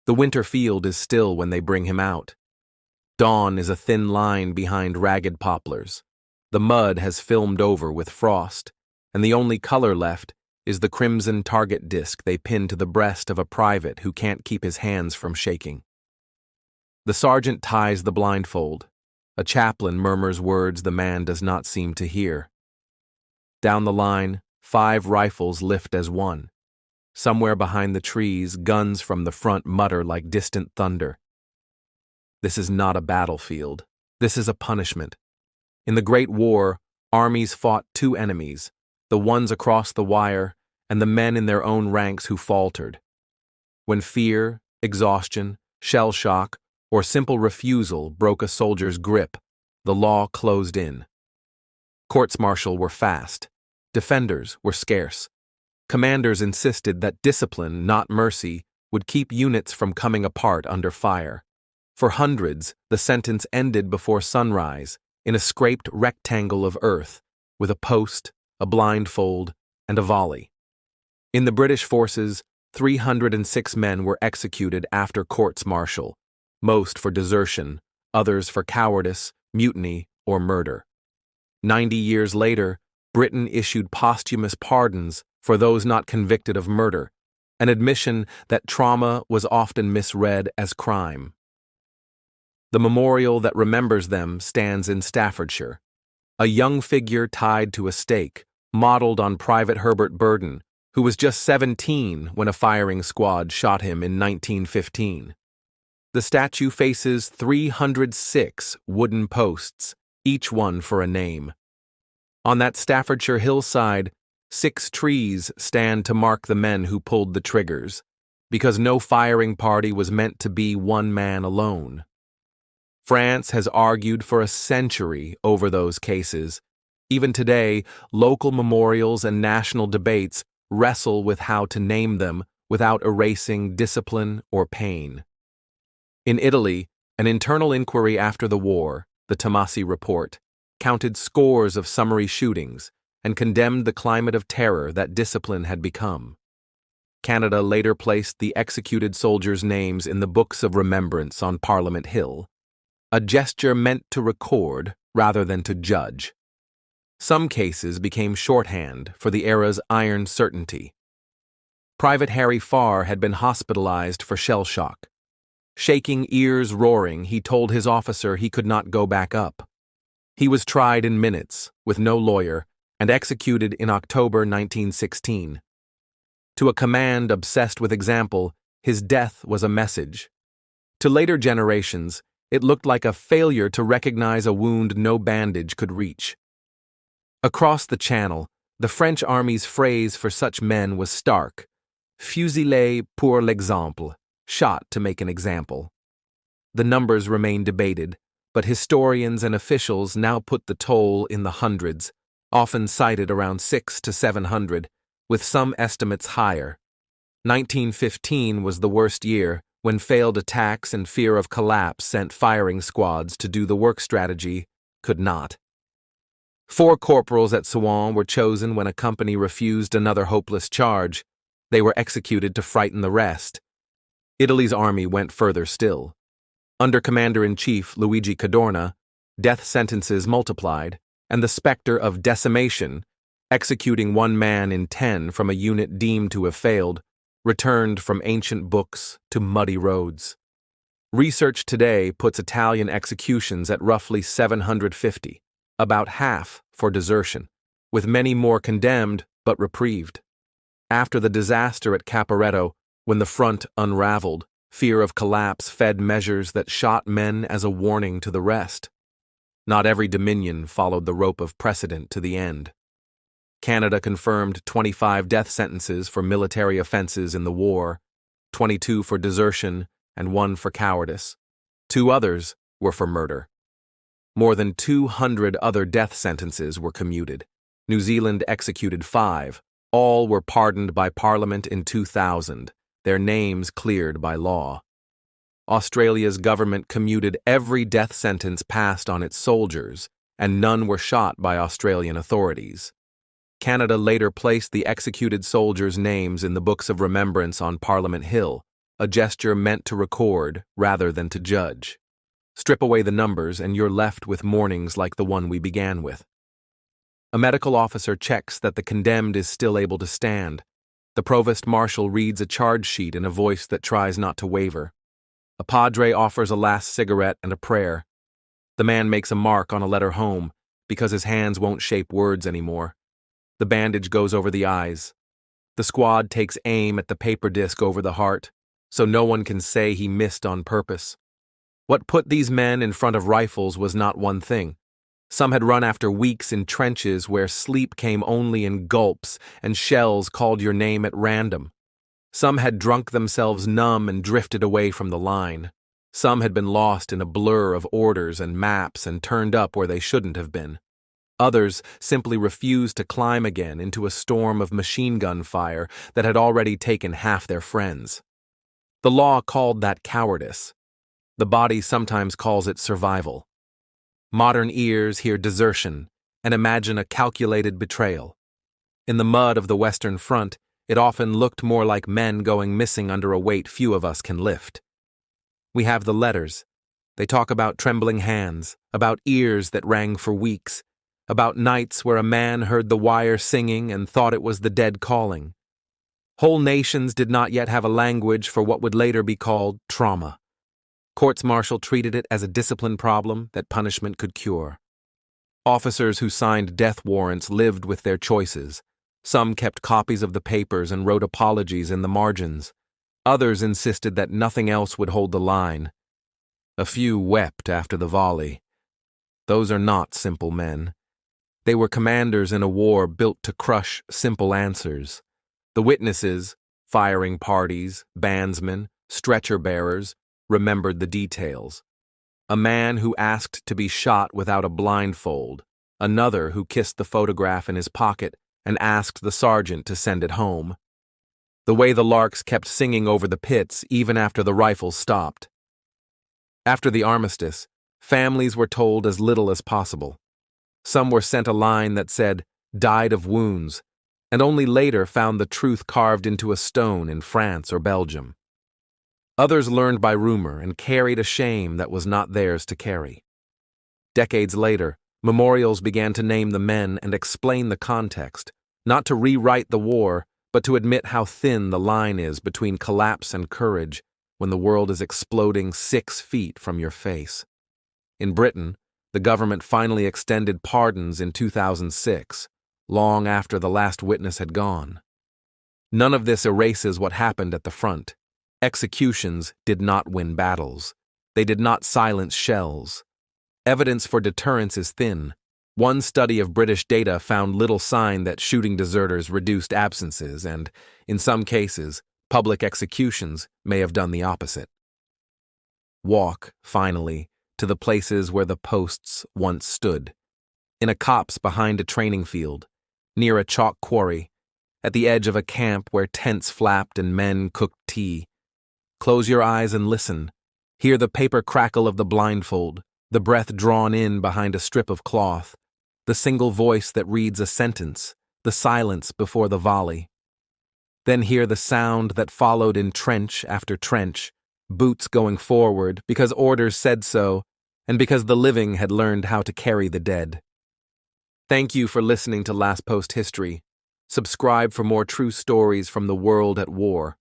The winter field is still when they bring him out. Dawn is a thin line behind ragged poplars. The mud has filmed over with frost, and the only color left is the crimson target disc they pin to the breast of a private who can't keep his hands from shaking. The sergeant ties the blindfold. A chaplain murmurs words the man does not seem to hear. Down the line, 5 rifles lift as one. Somewhere behind the trees, guns from the front mutter like distant thunder. This is not a battlefield. This is a punishment. In the Great War, armies fought 2 enemies, the ones across the wire and the men in their own ranks who faltered. When fear, exhaustion, shell shock, or simple refusal broke a soldier's grip, the law closed in. Courts-martial were fast. Defenders were scarce. Commanders insisted that discipline, not mercy, would keep units from coming apart under fire. For hundreds, the sentence ended before sunrise, in a scraped rectangle of earth, with a post, a blindfold, and a volley. In the British forces, 306 men were executed after courts-martial, most for desertion, others for cowardice, mutiny, or murder. 90 years later, Britain issued posthumous pardons for those not convicted of murder, an admission that trauma was often misread as crime. The memorial that remembers them stands in Staffordshire. A young figure tied to a stake, modeled on Private Herbert Burden, who was just 17 when a firing squad shot him in 1915. The statue faces 306 wooden posts, each one for a name. On that Staffordshire hillside, 6 trees stand to mark the men who pulled the triggers, because no firing party was meant to be one man alone. France has argued for a century over those cases. Even today, local memorials and national debates wrestle with how to name them without erasing discipline or pain. In Italy, an internal inquiry after the war, the Tomasi Report, counted scores of summary shootings and condemned the climate of terror that discipline had become. Canada later placed the executed soldiers' names in the books of remembrance on Parliament Hill, a gesture meant to record rather than to judge. Some cases became shorthand for the era's iron certainty. Private Harry Farr had been hospitalized for shell shock. Shaking ears roaring, he told his officer he could not go back up. He was tried in minutes, with no lawyer, and executed in October 1916. To a command obsessed with example, his death was a message. To later generations, it looked like a failure to recognize a wound no bandage could reach. Across the Channel, the French Army's phrase for such men was stark: fusillé pour l'exemple, shot to make an example. The numbers remain debated, but historians and officials now put the toll in the hundreds, often cited around 600 to 700, with some estimates higher. 1915 was the worst year, when failed attacks and fear of collapse sent firing squads to do the work strategy could not. 4 corporals at Souan were chosen when a company refused another hopeless charge. They were executed to frighten the rest. Italy's army went further still. Under Commander-in-Chief Luigi Cadorna, death sentences multiplied, and the specter of decimation, executing 1 man in 10 from a unit deemed to have failed, returned from ancient books to muddy roads. Research today puts Italian executions at roughly 750, about half for desertion, with many more condemned but reprieved. After the disaster at Caporetto, when the front unraveled, fear of collapse fed measures that shot men as a warning to the rest. Not every dominion followed the rope of precedent to the end. Canada confirmed 25 death sentences for military offenses in the war, 22 for desertion, and 1 for cowardice. 2 others were for murder. More than 200 other death sentences were commuted. New Zealand executed 5. All were pardoned by Parliament in 2000, their names cleared by law. Australia's government commuted every death sentence passed on its soldiers, and none were shot by Australian authorities. Canada later placed the executed soldiers' names in the books of remembrance on Parliament Hill, a gesture meant to record rather than to judge. Strip away the numbers and you're left with mornings like the one we began with. A medical officer checks that the condemned is still able to stand. The provost marshal reads a charge sheet in a voice that tries not to waver. A padre offers a last cigarette and a prayer. The man makes a mark on a letter home because his hands won't shape words anymore. The bandage goes over the eyes. The squad takes aim at the paper disc over the heart, so no one can say he missed on purpose. What put these men in front of rifles was not one thing. Some had run after weeks in trenches where sleep came only in gulps and shells called your name at random. Some had drunk themselves numb and drifted away from the line. Some had been lost in a blur of orders and maps and turned up where they shouldn't have been. Others simply refused to climb again into a storm of machine gun fire that had already taken half their friends. The law called that cowardice. The body sometimes calls it survival. Modern ears hear desertion and imagine a calculated betrayal. In the mud of the Western Front, it often looked more like men going missing under a weight few of us can lift. We have the letters. They talk about trembling hands, about ears that rang for weeks, about nights where a man heard the wire singing and thought it was the dead calling. Whole nations did not yet have a language for what would later be called trauma. Courts-martial treated it as a discipline problem that punishment could cure. Officers who signed death warrants lived with their choices. Some kept copies of the papers and wrote apologies in the margins. Others insisted that nothing else would hold the line. A few wept after the volley. Those are not simple men. They were commanders in a war built to crush simple answers. The witnesses, firing parties, bandsmen, stretcher-bearers, remembered the details. A man who asked to be shot without a blindfold, another who kissed the photograph in his pocket and asked the sergeant to send it home. The way the larks kept singing over the pits even after the rifles stopped. After the armistice, families were told as little as possible. Some were sent a line that said, "died of wounds," and only later found the truth carved into a stone in France or Belgium. Others learned by rumor and carried a shame that was not theirs to carry. Decades later, memorials began to name the men and explain the context, not to rewrite the war, but to admit how thin the line is between collapse and courage when the world is exploding 6 feet from your face. In Britain, the government finally extended pardons in 2006, long after the last witness had gone. None of this erases what happened at the front. Executions did not win battles. They did not silence shells. Evidence for deterrence is thin. One study of British data found little sign that shooting deserters reduced absences and, in some cases, public executions may have done the opposite. Walk, finally, to the places where the posts once stood. In a copse behind a training field, near a chalk quarry, at the edge of a camp where tents flapped and men cooked tea. Close your eyes and listen. Hear the paper crackle of the blindfold, the breath drawn in behind a strip of cloth, the single voice that reads a sentence, the silence before the volley. Then hear the sound that followed in trench after trench, boots going forward because orders said so, and because the living had learned how to carry the dead. Thank you for listening to Last Post History. Subscribe for more true stories from the world at war.